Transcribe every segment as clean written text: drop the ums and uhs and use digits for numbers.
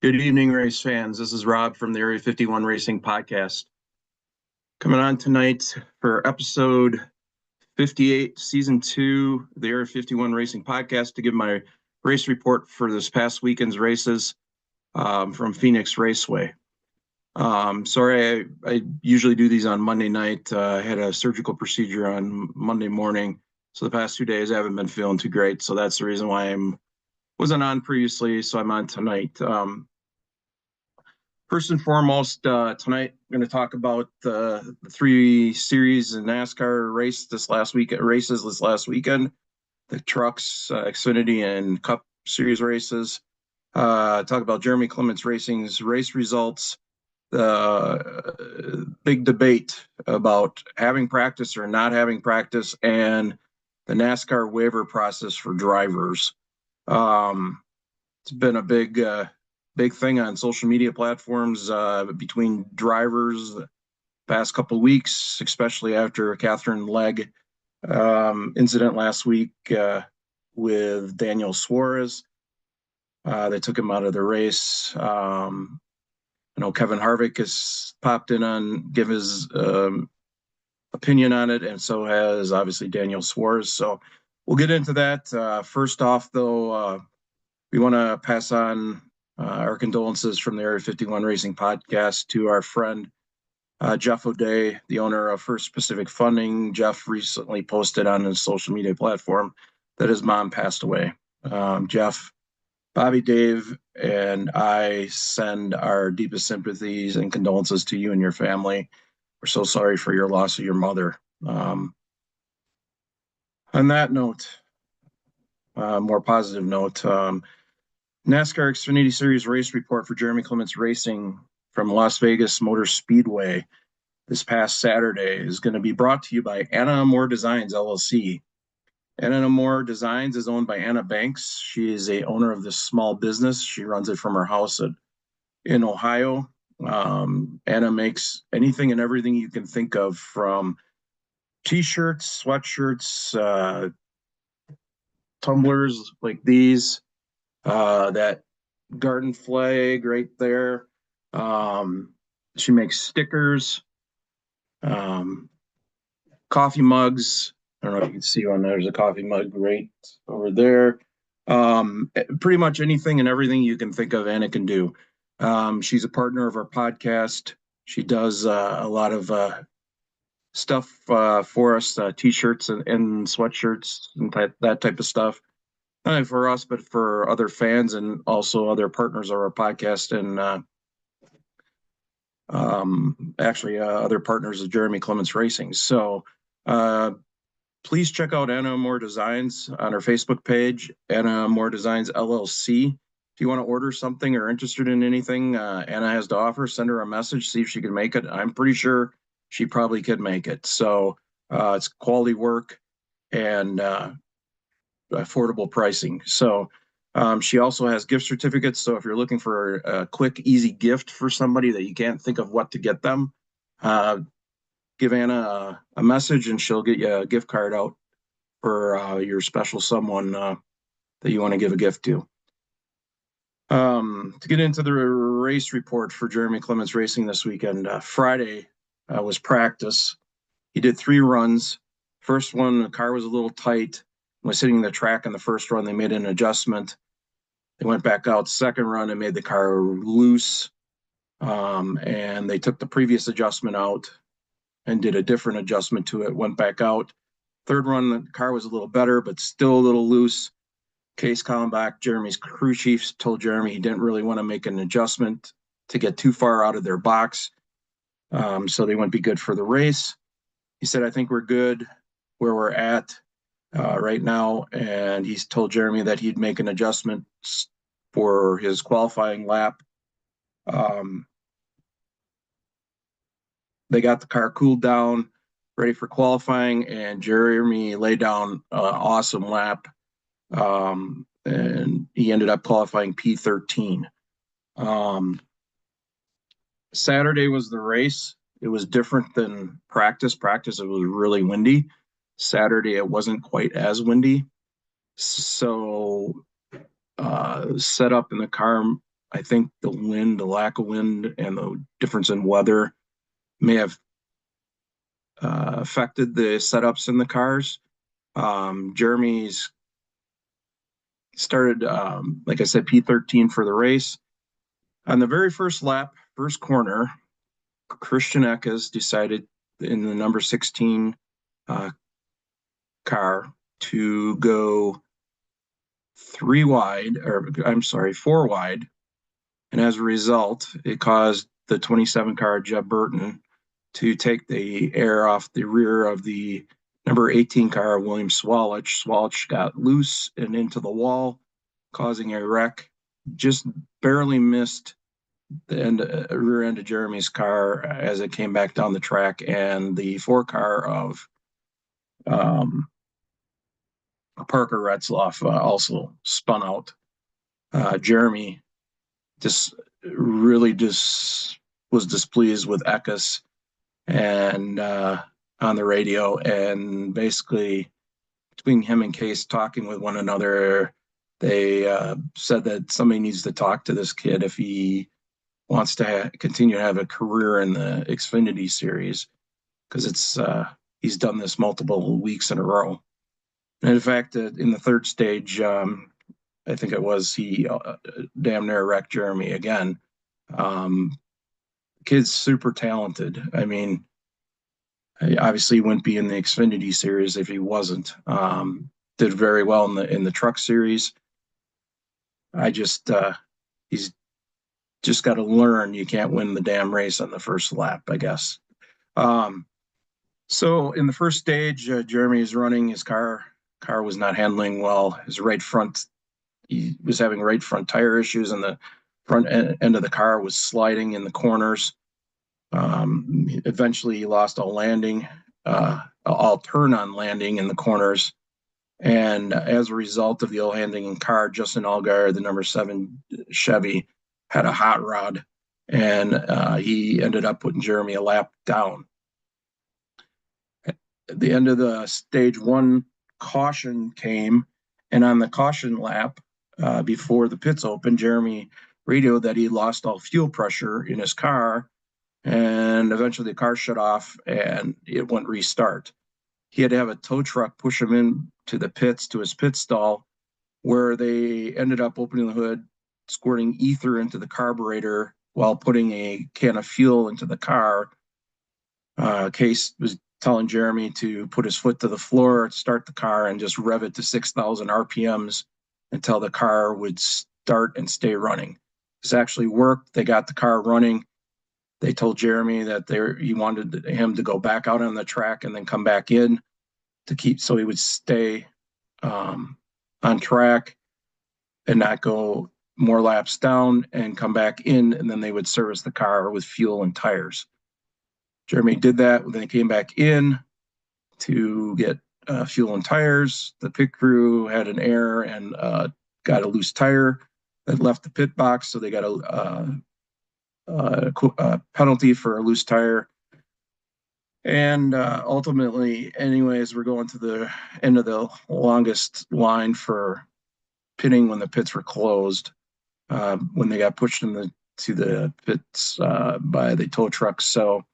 Good evening, race fans. This is Rob from the Area 51 Racing Podcast. Coming on tonight for episode 58, season 2, the Area 51 Racing Podcast, to give my race report for this past weekend's races from Phoenix Raceway. Sorry, I usually do these on Monday night. I had a surgical procedure on Monday morning, so the past 2 days I haven't been feeling too great. So that's the reason why I wasn't on previously, so I'm on tonight. First and foremost, tonight I'm going to talk about the three series in NASCAR races this last weekend, the trucks, Xfinity, and Cup Series races. Talk about Jeremy Clements Racing's race results, the big debate about having practice or not having practice, and the NASCAR waiver process for drivers. It's been a big thing on social media platforms between drivers the past couple of weeks, especially after Catherine Legg incident last week with Daniel Suarez. They took him out of the race. I know Kevin Harvick has popped in on give his opinion on it, and so has obviously Daniel Suarez. So we'll get into that. First off, though, we want to pass on our condolences from the Area 51 Racing Podcast to our friend Jeff O'Day, the owner of First Pacific Funding. Jeff recently posted on his social media platform that his mom passed away. Jeff, Bobby, Dave, and I send our deepest sympathies and condolences to you and your family. We're so sorry for your loss of your mother. On that note, more positive note, NASCAR Xfinity Series race report for Jeremy Clements Racing from Las Vegas Motor Speedway this past Saturday is going to be brought to you by Anna Amor Designs, LLC. Anna Amor Designs is owned by Anna Banks. She is a owner of this small business. She runs it from her house in Ohio. Anna makes anything and everything you can think of, from T-shirts, sweatshirts, tumblers like these, that garden flag right there. She makes stickers, coffee mugs. I don't know if you can see one. There's a coffee mug right over there. Pretty much anything and everything you can think of, Anna can do. She's a partner of our podcast. She does a lot of stuff for us, T-shirts and sweatshirts and that type of stuff. Not only for us, but for other fans and also other partners of our podcast, and actually other partners of Jeremy Clements Racing. So please check out Anna Amor Designs on her Facebook page, Anna Amor Designs LLC. If you want to order something or interested in anything Anna has to offer, send her a message, see if she can make it. I'm pretty sure she probably could make it. So it's quality work and affordable pricing. So she also has gift certificates. So if you're looking for a quick, easy gift for somebody that you can't think of what to get them, give Anna a message and she'll get you a gift card out for your special someone that you want to give a gift to. To get into the race report for Jeremy Clements Racing this weekend, Friday was practice. He did 3 runs. First one, the car was a little tight. Was hitting the track on the first run. They made an adjustment. They went back out. Second run, they made the car loose. And they took the previous adjustment out and did a different adjustment to it, went back out. Third run, the car was a little better, but still a little loose. Case Kallenbach, Jeremy's crew chief, told Jeremy he didn't really want to make an adjustment to get too far out of their box. So they wouldn't be good for the race. He said, I think we're good where we're at right now. And he's told Jeremy that he'd make an adjustment for his qualifying lap. They got the car cooled down, ready for qualifying, and Jeremy laid down an awesome lap. And he ended up qualifying P13. Saturday was the race. It was different than practice. Practice, it was really windy. Saturday, it wasn't quite as windy. So set up in the car I think the wind, the lack of wind, and the difference in weather may have affected the setups in the cars. Jeremy's started, like I said, P13 for the race. On the very first lap, first corner, Christian Eckes decided in the number 16 car to go 4 wide. And as a result, it caused the 27 car Jeb Burton to take the air off the rear of the number 18 car, William Swalich. Swalich got loose and into the wall, causing a wreck. Just barely missed the rear end of Jeremy's car as it came back down the track, and the 4 car of Parker Retzloff also spun out. Jeremy just was displeased with Eckes and on the radio, and basically between him and Case talking with one another, they said that somebody needs to talk to this kid if he wants to continue to have a career in the Xfinity series, because he's done this multiple weeks in a row. And in fact, in the third stage, I think it was, he damn near wrecked Jeremy again. Kid's super talented. I mean, obviously he wouldn't be in the Xfinity series if he wasn't. Did very well in the truck series. He's just got to learn you can't win the damn race on the first lap, I guess. So in the first stage, Jeremy is running his car. Car was not handling well. His right front, he was having right front tire issues, and the front end of the car was sliding in the corners. Eventually, he lost all turn on landing in the corners. And as a result of the ill handling in car, Justin Allgaier, the number 7 Chevy, had a hot rod, and he ended up putting Jeremy a lap down. At the end of the stage 1, caution came, and on the caution lap, before the pits opened, Jeremy radioed that he lost all fuel pressure in his car, and eventually the car shut off and it wouldn't restart. He had to have a tow truck push him into the pits, to his pit stall, where they ended up opening the hood, squirting ether into the carburetor while putting a can of fuel into the car. Case was telling Jeremy to put his foot to the floor, start the car, and just rev it to 6,000 RPMs until the car would start and stay running. This actually worked. They got the car running. They told Jeremy that he wanted him to go back out on the track and then come back in so he would stay on track and not go more laps down and come back in, and then they would service the car with fuel and tires. Jeremy did that. When they came back in to get fuel and tires, the pit crew had an error and got a loose tire that left the pit box, so they got a penalty for a loose tire. And ultimately, anyways, we're going to the end of the longest line for pitting when the pits were closed, when they got pushed to the pits by the tow trucks. So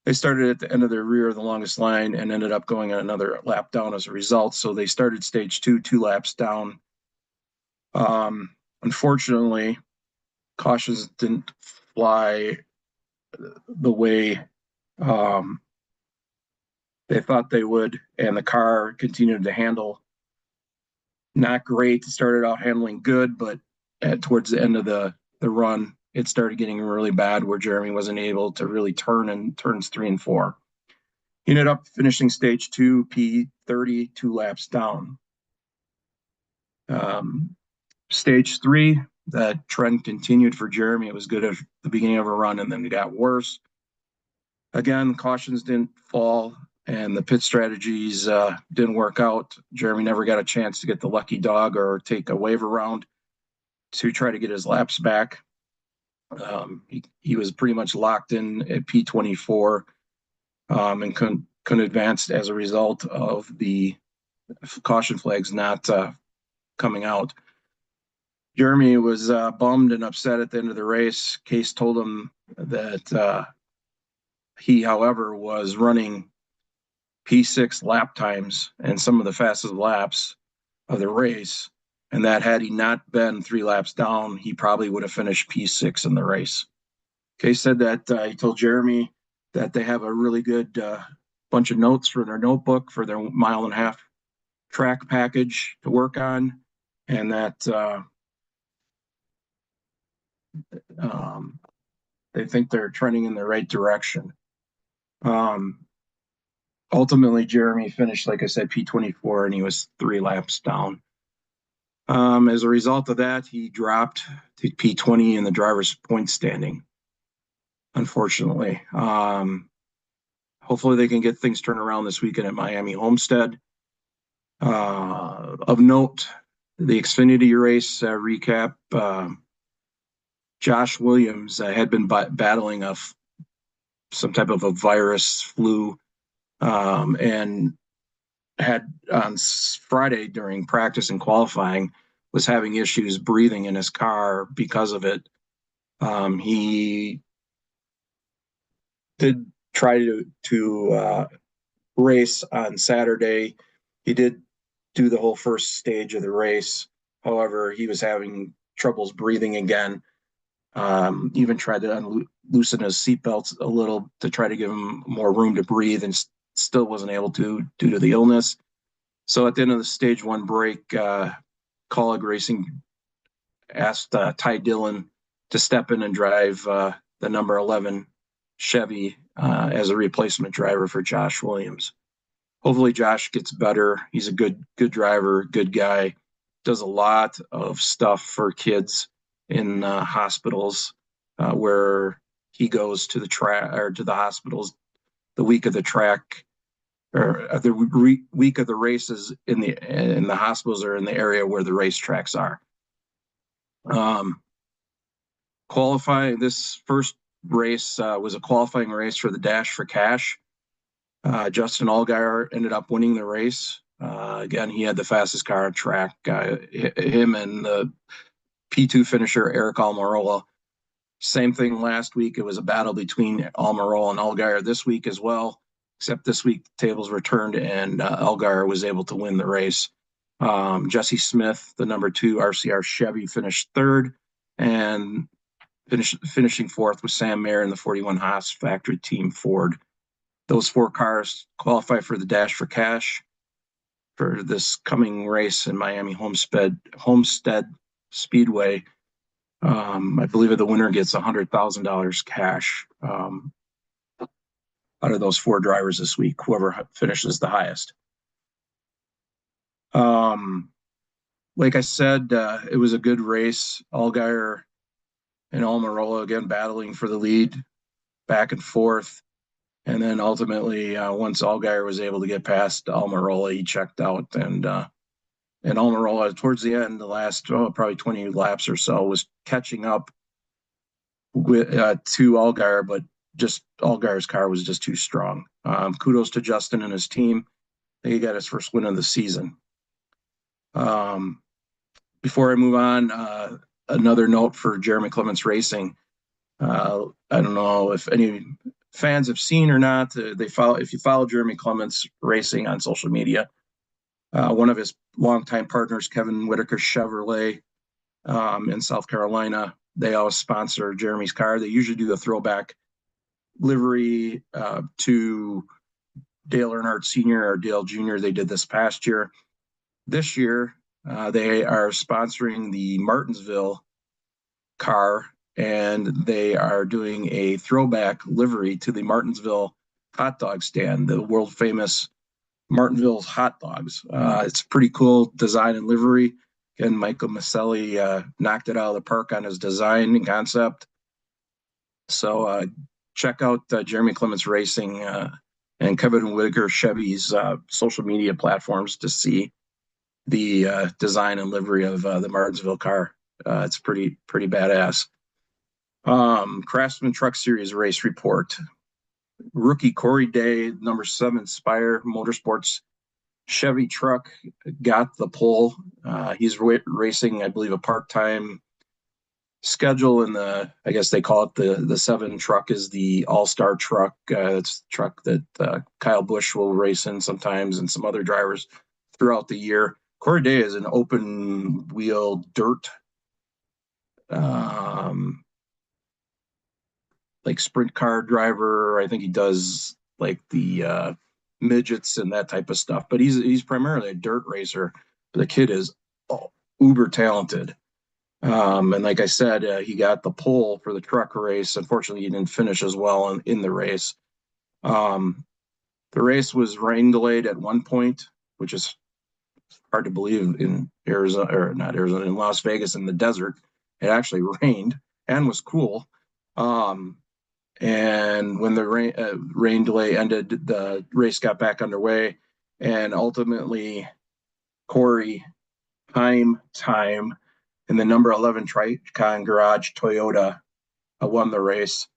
they started at the end of the rear of the longest line and ended up going another lap down as a result. So they started stage 2 laps down. Unfortunately, cautions didn't fly the way they thought they would, and the car continued to handle not great. It started out handling good, but towards the end of the run, it started getting really bad, where Jeremy wasn't able to really turn in turns 3 and 4. He ended up finishing stage 2 P30, 2 laps down. Stage 3, that trend continued for Jeremy. It was good at the beginning of a run, and then it got worse. Again, cautions didn't fall, and the pit strategies didn't work out. Jeremy never got a chance to get the lucky dog or take a waiver round to try to get his laps back. He was pretty much locked in at P24 and couldn't advance as a result of the caution flags not coming out. Jeremy was bummed and upset at the end of the race. Case told him that he, however, was running P6 lap times and some of the fastest laps of the race, and that had he not been 3 laps down, he probably would have finished P6 in the race. Case said that he told Jeremy that they have a really good bunch of notes for their notebook for their 1.5 mile track package to work on, and that they think they're trending in the right direction. Ultimately, Jeremy finished, like I said, P24, and he was 3 laps down. As a result of that, he dropped to P20 in the driver's point standing, unfortunately. Hopefully they can get things turned around this weekend at Miami Homestead. Of note, the Xfinity race recap, Josh Williams had been battling some type of a virus, flu, and had on Friday during practice and qualifying was having issues breathing in his car because of it. He did try to race on Saturday. He did do the whole first stage of the race. However, he was having troubles breathing again. Even tried to loosen his seatbelts a little to try to give him more room to breathe, and still wasn't able to due to the illness. So at the end of the stage 1 break, Kaulig Racing asked Ty Dillon to step in and drive the number 11 Chevy as a replacement driver for Josh Williams. Hopefully Josh gets better. He's a good driver, good guy, does a lot of stuff for kids in hospitals where he goes to the track or to the hospitals the week of the track or the week of the races in the hospitals or in the area where the racetracks are. Qualifying, this first race was a qualifying race for the Dash for Cash. Justin Allgaier ended up winning the race. Again, he had the fastest car on track. Him and the P2 finisher, Eric Almirola. Same thing last week. It was a battle between Almirola and Allgaier this week as well, except this week the tables were turned and Allgaier was able to win the race. Jesse Smith, the number 2 RCR Chevy, finished 3rd, and finishing 4th was Sam Mayer in the 41 Haas factory team Ford. Those 4 cars qualify for the Dash for Cash for this coming race in Miami Homestead Speedway. I believe the winner gets $100,000 cash out of those 4 drivers this week, whoever finishes the highest. Like I said, it was a good race. Allgaier and Almirola again battling for the lead, back and forth. And then ultimately, once Allgaier was able to get past Almirola, he checked out. And Almirola, towards the end, the last probably 20 laps or so, was catching up with to Allgaier, but just Allgaier's car was just too strong. Kudos to Justin and his team. He got his first win of the season. Before I move on, another note for Jeremy Clements Racing. I don't know if any fans have seen or not. If you follow Jeremy Clements Racing on social media, one of his longtime partners, Kevin Whitaker Chevrolet, in South Carolina, they always sponsor Jeremy's car. They usually do the throwback livery to Dale Earnhardt Sr. or Dale Jr. They did this past year. This year, they are sponsoring the Martinsville car, and they are doing a throwback livery to the Martinsville hot dog stand, the world famous Martinsville's hot dogs. It's a pretty cool design and livery. Again, Michael Maselli knocked it out of the park on his design and concept. So check out Jeremy Clements Racing and Kevin Whitaker Chevy's social media platforms to see the design and livery of the Martinsville car. It's pretty badass. Craftsman Truck Series race report. Rookie Corey Day, number 7 Spire Motorsports Chevy truck got the pole. He's racing, I believe, a part-time schedule in I guess they call it the 7 truck is the all-star truck. It's the truck that Kyle Busch will race in sometimes, and some other drivers throughout the year. Corey Day is an open wheel dirt, like sprint car driver. I think he does like the midgets and that type of stuff, but he's primarily a dirt racer. The kid is uber talented. And like I said, he got the pole for the truck race. Unfortunately, he didn't finish as well in the race. The race was rain delayed at one point, which is hard to believe in Arizona, or not Arizona, in Las Vegas in the desert. It actually rained and was cool. And when the rain delay ended, the race got back underway, and ultimately Corey time in the number 11 Tricon Garage Toyota won the race.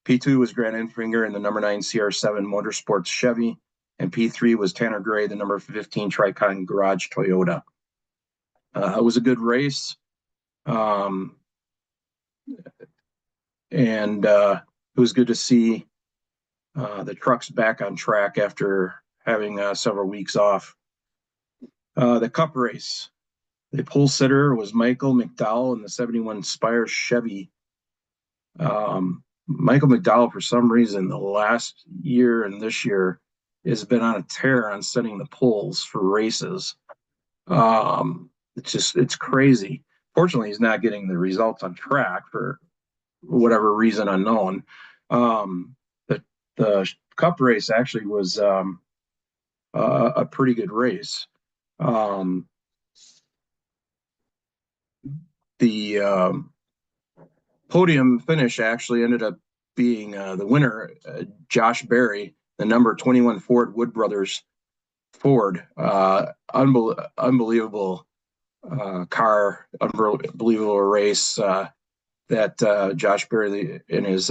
P2 was Grant Enfinger in the number 9 CR7 Motorsports Chevy, and P3 was Tanner Gray, the number 15 Tricon Garage Toyota. It was a good race. And it was good to see the trucks back on track after having several weeks off. The Cup race. The pole sitter was Michael McDowell in the 71 Spire Chevy. Michael McDowell, for some reason, the last year and this year has been on a tear on setting the poles for races. It's crazy. Fortunately, he's not getting the results on track for whatever reason unknown. The Cup race actually was a pretty good race. The podium finish actually ended up being the winner, Josh Berry, the number 21 Ford Wood Brothers Ford. Unbelievable car, unbelievable race that Josh Berry and his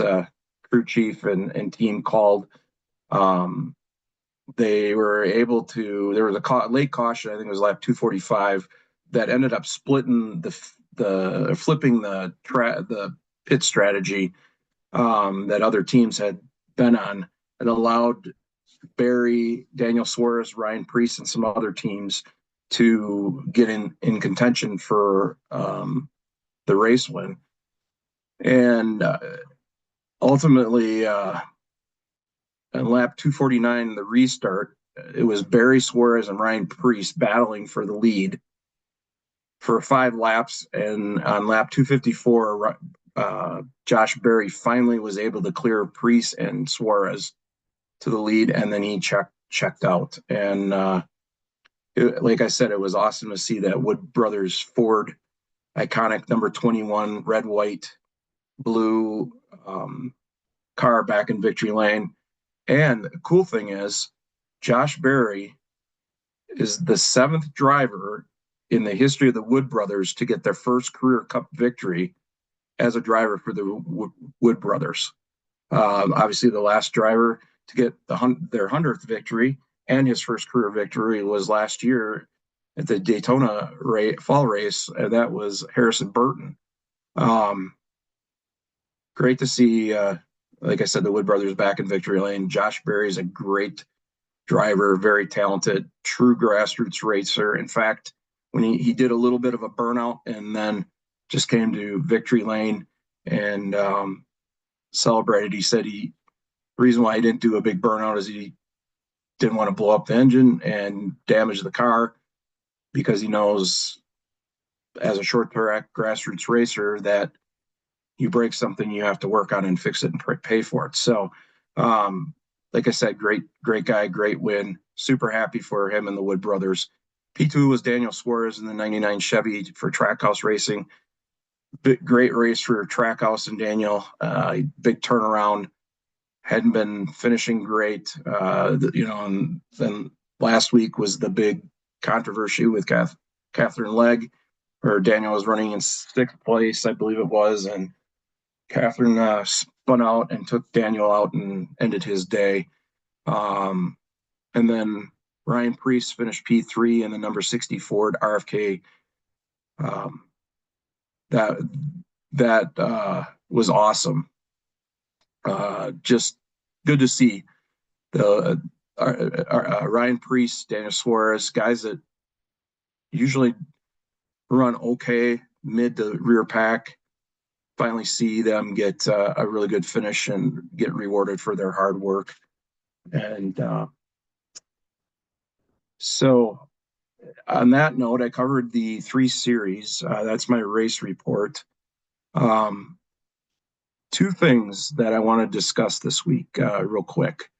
crew chief and team called. They were able to, there was a late caution, I think it was lap 245, that ended up splitting flipping the pit strategy that other teams had been on, and allowed Barry, Daniel Suarez, Ryan Preece, and some other teams to get in contention for the race win. And ultimately, on lap 249, the restart, it was Barry Suarez and Ryan Preece battling for the lead for 5 laps. And on lap 254, Josh Berry finally was able to clear Preece and Suarez to the lead, and then he checked out. And like I said, it was awesome to see that Wood Brothers Ford iconic number 21 red, white, blue car back in victory lane. And the cool thing is, Josh Berry is the 7th driver in the history of the Wood Brothers to get their first career Cup victory as a driver for the Wood Brothers. Obviously, the last driver to get their 100th victory and his first career victory was last year at the Daytona fall race, and that was Harrison Burton. Great to see, like I said, the Wood Brothers back in victory lane. Josh Berry is a great driver, very talented, true grassroots racer. In fact, when he did a little bit of a burnout and then just came to victory lane and celebrated, he said the reason why he didn't do a big burnout is he didn't want to blow up the engine and damage the car, because he knows as a short track grassroots racer that you break something, you have to work on it and fix it and pay for it. So, like I said, great guy, great win. Super happy for him and the Wood Brothers. P2 was Daniel Suarez in the 99 Chevy for Trackhouse Racing. Great race for Trackhouse and Daniel. Big turnaround. Hadn't been finishing great, and then last week was the big controversy with Catherine Legg, where Daniel was running in 6th place, I believe it was, and Catherine spun out and took Daniel out and ended his day. And then Ryan Priest finished P3 in the number 60 Ford RFK. That was awesome. Just good to see the Ryan Priest, Daniel Suarez, guys that usually run okay mid to rear pack. Finally see them get a really good finish and get rewarded for their hard work. And so on that note, I covered the 3 series. That's my race report. 2 things that I want to discuss this week real quick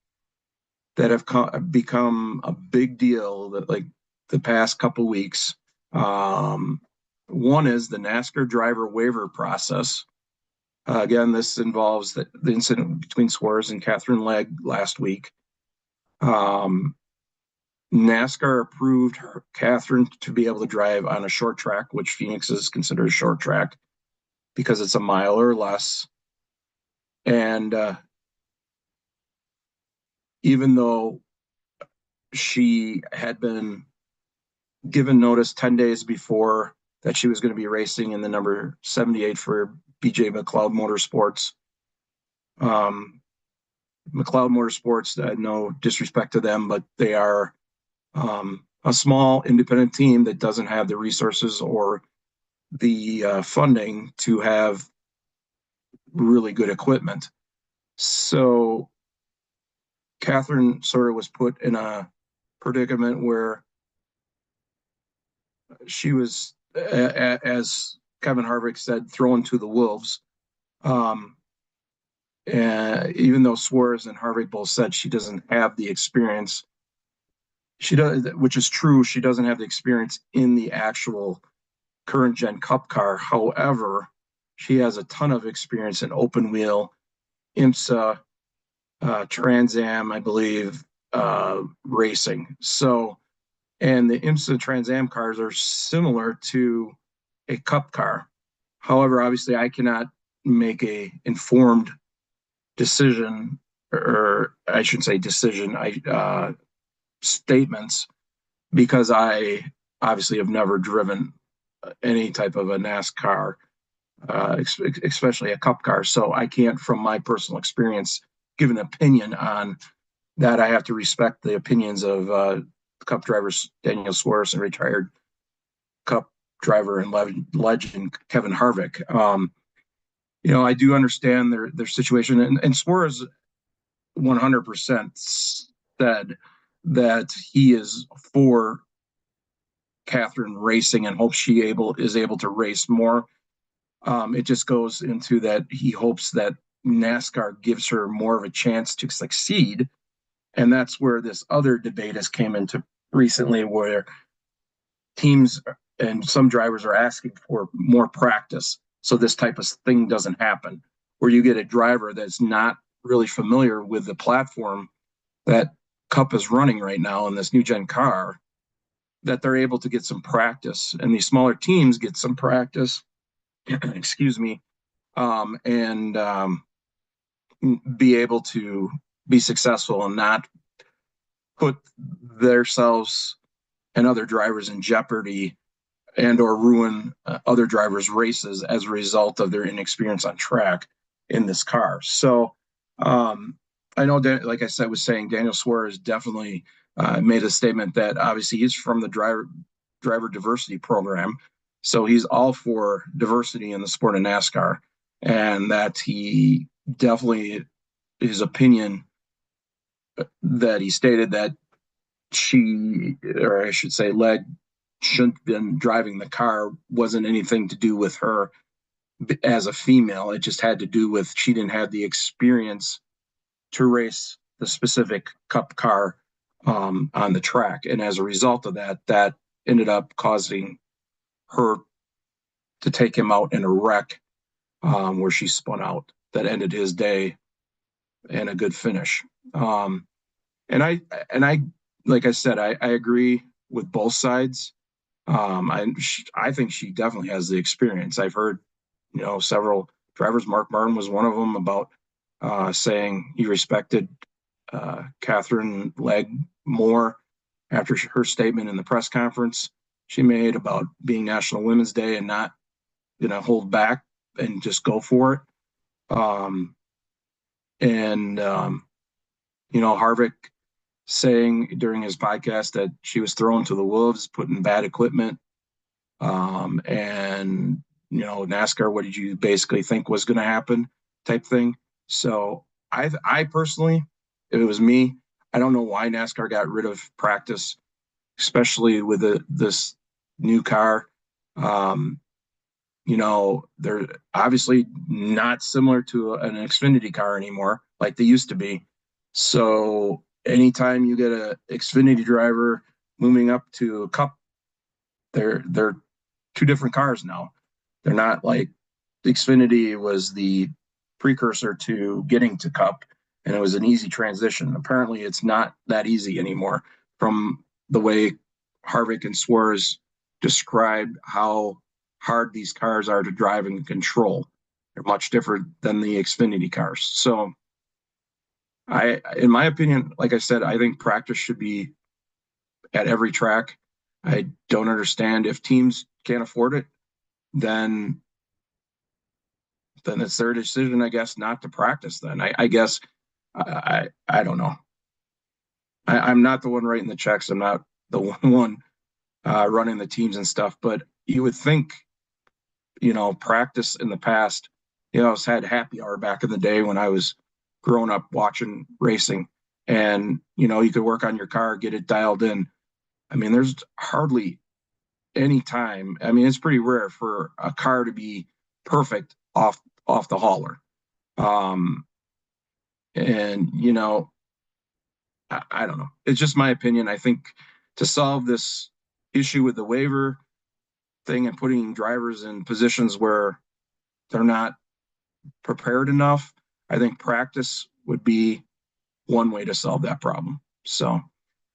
that have become a big deal that like the past couple weeks. One is the NASCAR driver waiver process. Again, this involves the incident between Suarez and Catherine Legg last week. NASCAR approved Catherine to be able to drive on a short track, which Phoenix is considered a short track because it's a mile or less. And even though she had been given notice 10 days before that she was going to be racing in the number 78 for BJ McLeod Motorsports. McLeod Motorsports, no disrespect to them, but they are a small independent team that doesn't have the resources or the funding to have really good equipment. So Catherine sort of was put in a predicament where she was, as Kevin Harvick said, thrown to the wolves. And even though Suarez and Harvick both said she doesn't have the experience, she does, which is true. She doesn't have the experience in the actual current gen Cup car. However, she has a ton of experience in open wheel, IMSA, Trans Am, I believe, racing. So, and the IMSA Trans Am cars are similar to a Cup car. However, obviously, I cannot make a informed decision, or I shouldn't say decision, statements, because I obviously have never driven any type of a NASCAR, especially a Cup car. So I can't, from my personal experience, give an opinion on that. I have to respect the opinions of Cup drivers Daniel Suarez and retired Cup driver and legend Kevin Harvick. I do understand their situation, and Suarez 100% said that he is for Catherine racing and hopes she is able to race more. It just goes into that he hopes that NASCAR gives her more of a chance to succeed. And that's where this other debate has came into recently, where teams and some drivers are asking for more practice so this type of thing doesn't happen, where you get a driver that's not really familiar with the platform that Cup is running right now in this new gen car, that they're able to get some practice, and these smaller teams get some practice, excuse me, and be able to be successful and not put themselves and other drivers in jeopardy and or ruin other drivers' races as a result of their inexperience on track in this car. So I know, like I said, was saying Daniel Suarez definitely made a statement that obviously he's from the driver diversity program. So he's all for diversity in the sport of NASCAR, and that he definitely, his opinion that he stated that she, or I should say Legg, shouldn't have been driving the car, wasn't anything to do with her as a female. It just had to do with she didn't have the experience to race the specific Cup car on the track. And as a result of that, that ended up causing her to take him out in a wreck where she spun out. That ended his day in a good finish. And I, like I said, I agree with both sides. I think she definitely has the experience. I've heard, several drivers. Mark Martin was one of them, about saying he respected Catherine Legg more after her statement in the press conference she made about being National Women's Day and not hold back and just go for it. Harvick saying during his podcast that she was thrown to the wolves, put in bad equipment. And NASCAR, what did you basically think was going to happen type thing. So I personally, if it was me, I don't know why NASCAR got rid of practice, especially with this new car. They're obviously not similar to an Xfinity car anymore, like they used to be. So anytime you get a Xfinity driver moving up to a Cup, they're two different cars now. They're not like the Xfinity was the precursor to getting to Cup, and it was an easy transition. Apparently, it's not that easy anymore from the way Harvick and Suarez described how hard these cars are to drive and control. They're much different than the Xfinity cars. So in my opinion, like I said, I think practice should be at every track. I don't understand if teams can't afford it, then it's their decision, I guess, not to practice. Then I guess I don't know. I'm not the one writing the checks. I'm not the one running the teams and stuff. But you would think, practice in the past. I had happy hour back in the day when I was growing up watching racing, and you could work on your car, get it dialed in. I mean, there's hardly any time. I mean, it's pretty rare for a car to be perfect off the hauler. And I don't know. It's just my opinion. I think to solve this issue with the waiver thing and putting drivers in positions where they're not prepared enough, I think practice would be one way to solve that problem. So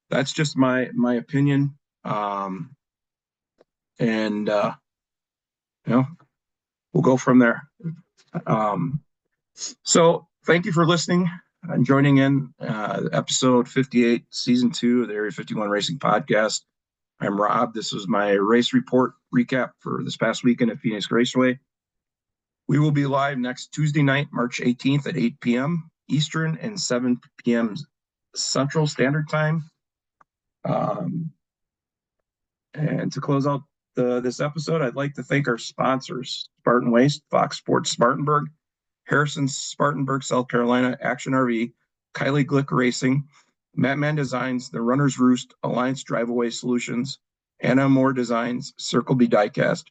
that's just my opinion. We'll go from there. So thank you for listening and joining in episode 58, season 2 of the Area 51 Racing Podcast. I'm Rob. This was my race report recap for this past weekend at Phoenix Raceway. We will be live next Tuesday night, March 18th at 8 p.m. Eastern and 7 p.m. Central Standard Time. And to close out this episode, I'd like to thank our sponsors: Spartan Waste, Fox Sports Spartanburg, Harrison Spartanburg, South Carolina, Action RV, Kylie Glick Racing, Matman Designs, The Runner's Roost, Alliance Drive-Away Solutions, Anna Moore Designs, Circle B Diecast,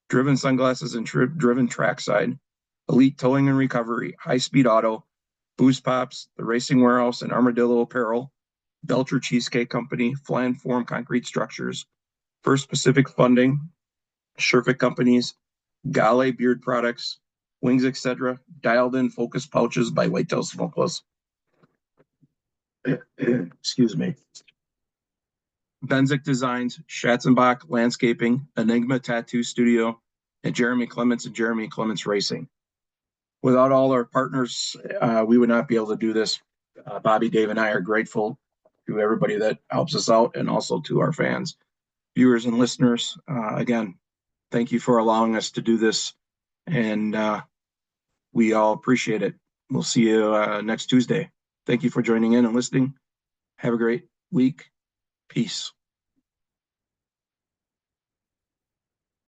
Driven Sunglasses and Driven Trackside, Elite Towing and Recovery, High Speed Auto, Boost Pops, The Racing Warehouse and Armadillo Apparel, Belcher Cheesecake Company, Fly Form Concrete Structures, First Pacific Funding, Sherfitt Companies, Gale Beard Products, Wings, etc., Dialed In Focus Pouches by Whitetail Smokeless. Excuse me. Benzik Designs, Schatzenbach Landscaping, Enigma Tattoo Studio, and Jeremy Clements and Jeremy Clements Racing. Without all our partners, we would not be able to do this. Bobby, Dave, and I are grateful to everybody that helps us out, and also to our fans, viewers, and listeners. Again, thank you for allowing us to do this, and we all appreciate it. We'll see you next Tuesday. Thank you for joining in and listening. Have a great week. Peace.